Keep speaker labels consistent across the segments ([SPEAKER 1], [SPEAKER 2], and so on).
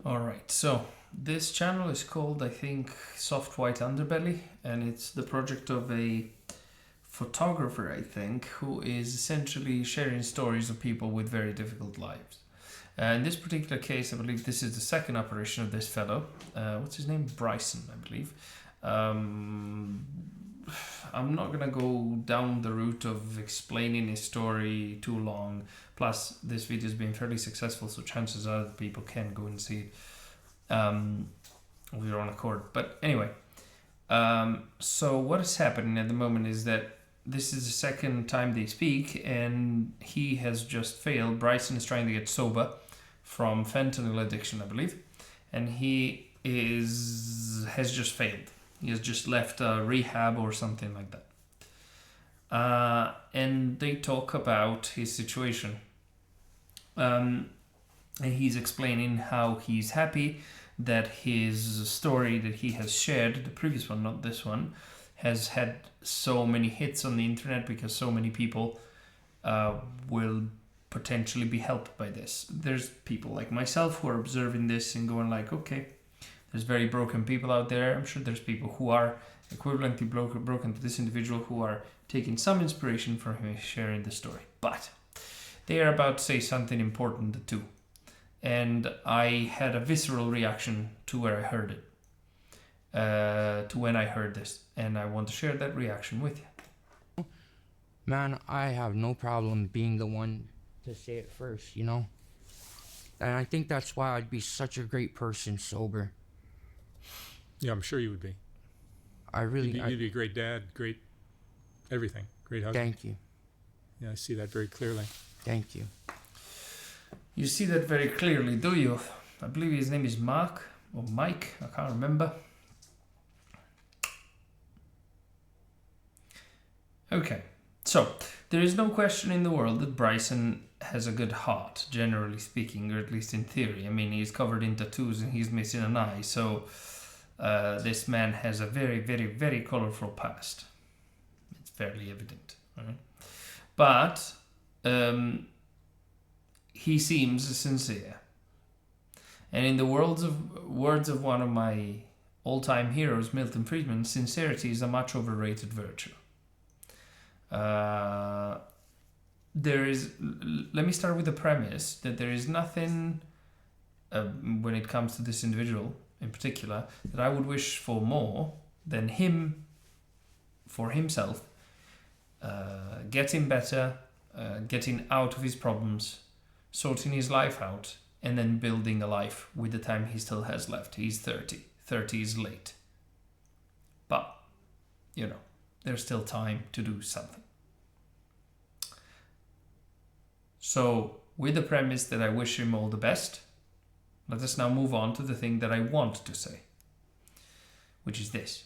[SPEAKER 1] Alright, so this channel is called, I think, Soft White Underbelly, and it's the project of a photographer, I think, who is essentially sharing stories of people with very difficult lives. In this particular case, I believe this is the second apparition of this fellow. What's his name? Bryson, I believe. Um, I'm not gonna go down the route of explaining his story too long. Plus, this video has been fairly successful, so chances are that people can go and see it of their own accord. But anyway, so what is happening at the moment is that this is the second time they speak, and he has just failed. Bryson is trying to get sober from fentanyl addiction, I believe, and he has just failed. He has just left a rehab or something like that. And they talk about his situation. And he's explaining how he's happy that his story that he has shared, the previous one, not this one, has had so many hits on the internet because so many people will potentially be helped by this. There's people like myself who are observing this and going like, okay, there's very broken people out there. I'm sure there's people who are equivalently broken to this individual who are taking some inspiration from him sharing the story. But they are about to say something important too. And I had a visceral reaction to where I heard it. To when I heard this. And I want to share that reaction with you.
[SPEAKER 2] Man, I have no problem being the one to say it first, you know? And I think that's why I'd be such a great person sober.
[SPEAKER 3] Yeah, I'm sure you would be. You'd be a great dad, great everything, great husband.
[SPEAKER 2] Thank you.
[SPEAKER 3] Yeah, I see that very clearly.
[SPEAKER 2] Thank you.
[SPEAKER 1] You see that very clearly, do you? I believe his name is Mark or Mike, I can't remember. Okay, so there is no question in the world that Bryson has a good heart, generally speaking, or at least in theory. I mean, he's covered in tattoos and he's missing an eye, so this man has a very, very, very colorful past. It's fairly evident, right? But he seems sincere. And in the words of one of my all-time heroes, Milton Friedman, sincerity is a much overrated virtue. Let me start with the premise that there is nothing when it comes to this individual in particular that I would wish for more than him for himself getting better, getting out of his problems, sorting his life out, and then building a life with the time he still has left. He's 30. 30 is late. But, you know, there's still time to do something. So, with the premise that I wish him all the best, let us now move on to the thing that I want to say, which is this.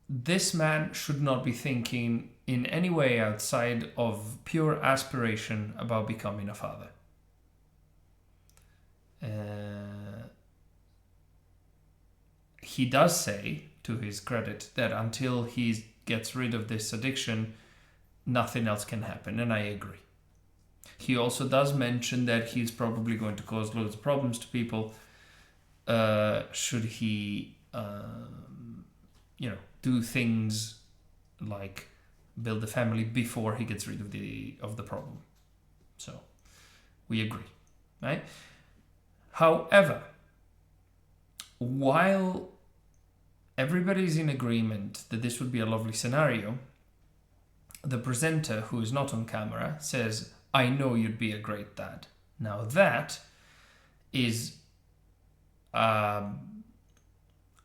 [SPEAKER 1] This man should not be thinking in any way outside of pure aspiration about becoming a father. He does say, to his credit, that until he gets rid of this addiction, nothing else can happen, and I agree. He also does mention that he's probably going to cause loads of problems to people should he, do things like build a family before he gets rid of the problem. So, we agree, right? However, while everybody's in agreement that this would be a lovely scenario, the presenter, who is not on camera, says, I know you'd be a great dad. Now that is,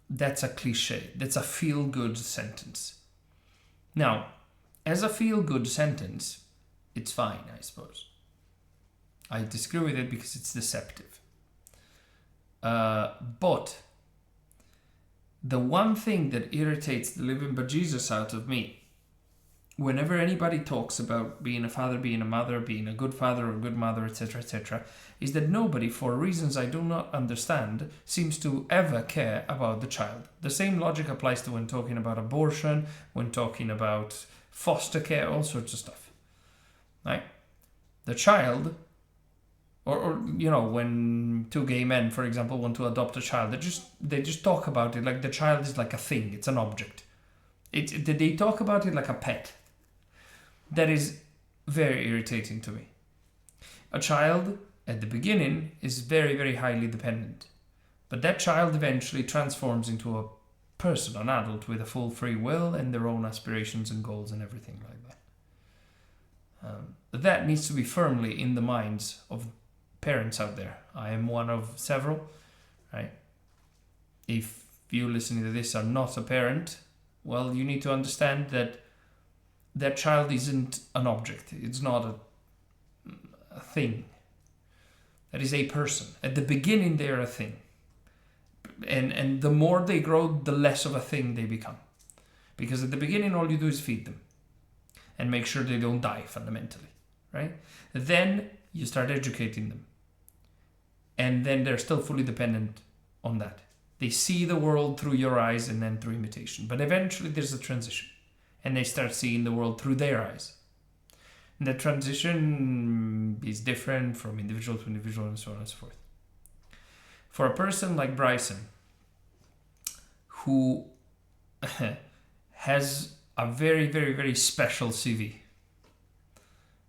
[SPEAKER 1] that's a cliche. That's a feel-good sentence. Now, as a feel-good sentence, it's fine, I suppose. I disagree with it because it's deceptive. But the one thing that irritates the living bejesus out of me whenever anybody talks about being a father, being a mother, being a good father or a good mother, etc., is that nobody, for reasons I do not understand, seems to ever care about the child. The same logic applies to when talking about abortion, when talking about foster care, all sorts of stuff. Right? The child Or when two gay men, for example, want to adopt a child, they just talk about it like the child is like a thing, it's an object. They talk about it like a pet. That is very irritating to me. A child at the beginning is very, very highly dependent, but that child eventually transforms into a person, an adult with a full free will and their own aspirations and goals and everything like that. That needs to be firmly in the minds of parents out there. I am one of several, right? If you listening to this are not a parent, well, you need to understand that that child isn't an object. It's not a thing. That is a person. At the beginning, they are a thing. And the more they grow, the less of a thing they become. Because at the beginning, all you do is feed them. And make sure they don't die, fundamentally. Right? Then you start educating them. And then they're still fully dependent on that. They see the world through your eyes and then through imitation. But eventually there's a transition. And they start seeing the world through their eyes. And that transition is different from individual to individual and so on and so forth. For a person like Bryson, who has a very, very, very special CV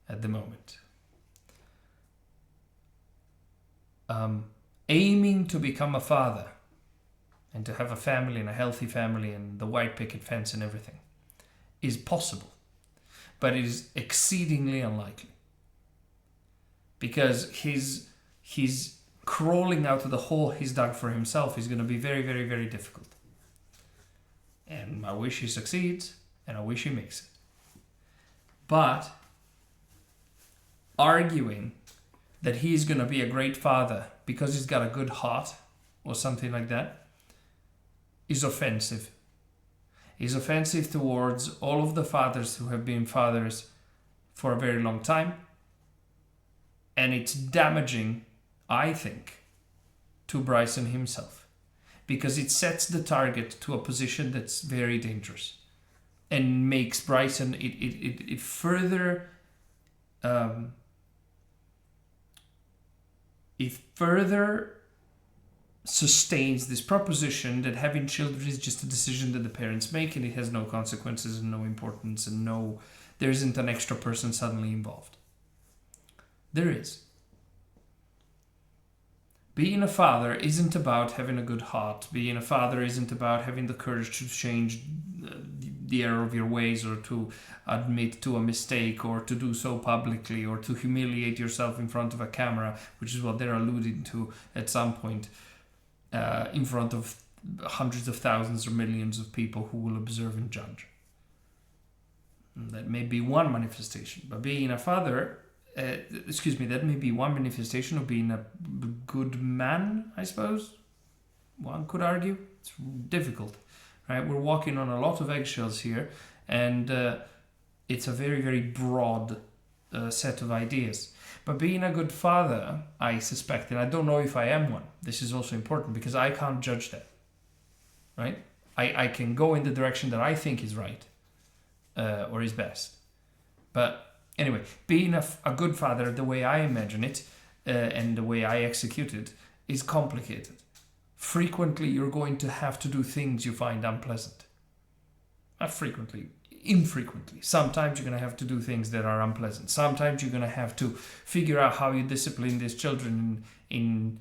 [SPEAKER 1] at the moment, aiming to become a father and to have a family and a healthy family and the white picket fence and everything is possible, but it is exceedingly unlikely because he's crawling out of the hole he's dug for himself is going to be very, very, very difficult. And I wish he succeeds and I wish he makes it. But arguing that he's going to be a great father because he's got a good heart or something like that is offensive. Is offensive towards all of the fathers who have been fathers for a very long time. And it's damaging, I think, to Bryson himself. Because it sets the target to a position that's very dangerous. And makes Bryson, it further... it further sustains this proposition that having children is just a decision that the parents make and it has no consequences and no importance and there isn't an extra person suddenly involved. There is. Being a father isn't about having a good heart. Being a father isn't about having the courage to change the error of your ways or to admit to a mistake or to do so publicly or to humiliate yourself in front of a camera, which is what they're alluding to at some point, in front of hundreds of thousands or millions of people who will observe and judge. That may be one manifestation, but being a father... that may be one manifestation of being a good man, I suppose. One could argue. It's difficult, right? We're walking on a lot of eggshells here, and it's a very, very broad set of ideas. But being a good father, I suspect, and I don't know if I am one. This is also important because I can't judge that, right? I can go in the direction that I think is right or is best. But anyway, being a good father, the way I imagine it and the way I execute it, is complicated. Frequently, you're going to have to do things you find unpleasant. Not frequently, infrequently. Sometimes you're going to have to do things that are unpleasant. Sometimes you're going to have to figure out how you discipline these children in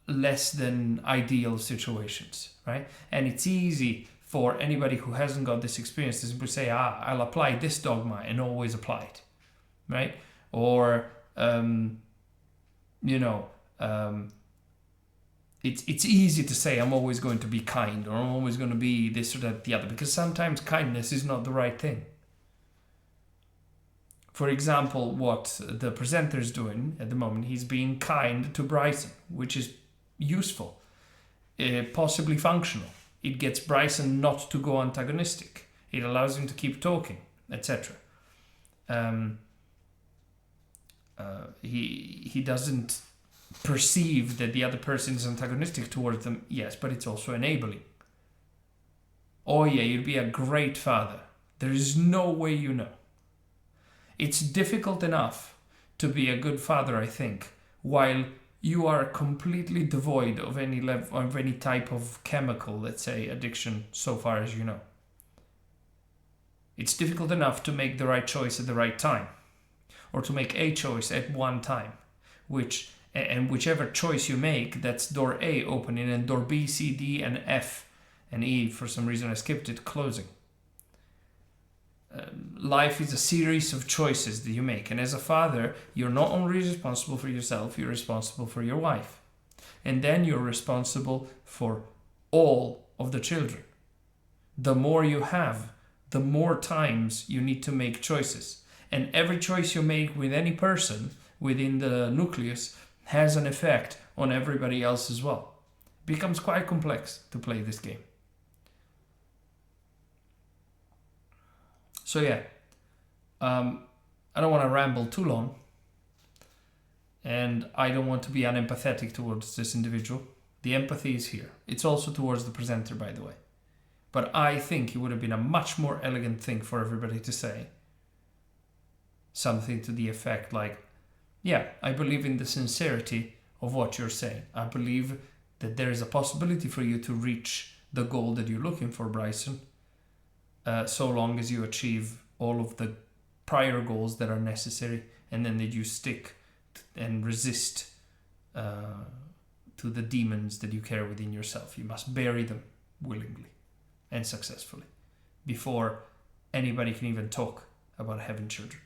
[SPEAKER 1] less than ideal situations, right? And it's easy for anybody who hasn't got this experience to simply say, I'll apply this dogma and always apply it, right? Or, it's easy to say I'm always going to be kind or I'm always going to be this or that, the other, because sometimes kindness is not the right thing. For example, what the presenter is doing at the moment, he's being kind to Bryson, which is useful, possibly functional. It gets Bryson not to go antagonistic. It allows him to keep talking, etc. He doesn't perceive that the other person is antagonistic towards them, yes, but it's also enabling. Oh yeah, you'd be a great father. There is no way you know. It's difficult enough to be a good father, I think, while you are completely devoid of any level of any type of chemical, let's say, addiction, so far as you know. It's difficult enough to make the right choice at the right time, or to make a choice at one time, and whichever choice you make, that's door A opening and door B, C, D, and F, and E, for some reason I skipped it, closing. Life is a series of choices that you make, and as a father, you're not only responsible for yourself, you're responsible for your wife, and then you're responsible for all of the children. The more you have, the more times you need to make choices, and every choice you make with any person within the nucleus has an effect on everybody else as well. It becomes quite complex to play this game. So yeah, I don't want to ramble too long, and I don't want to be unempathetic towards this individual. The empathy is here. It's also towards the presenter, by the way. But I think it would have been a much more elegant thing for everybody to say. Something to the effect like, yeah, I believe in the sincerity of what you're saying. I believe that there is a possibility for you to reach the goal that you're looking for, Bryson. So long as you achieve all of the prior goals that are necessary, and then that you stick and resist to the demons that you carry within yourself. You must bury them willingly and successfully before anybody can even talk about having children.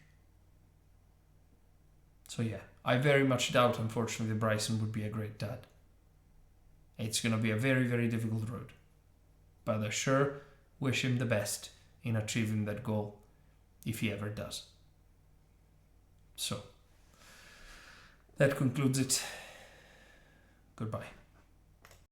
[SPEAKER 1] So yeah, I very much doubt, unfortunately, that Bryson would be a great dad. It's going to be a very, very difficult road. But I sure wish him the best in achieving that goal, if he ever does. So, that concludes it. Goodbye.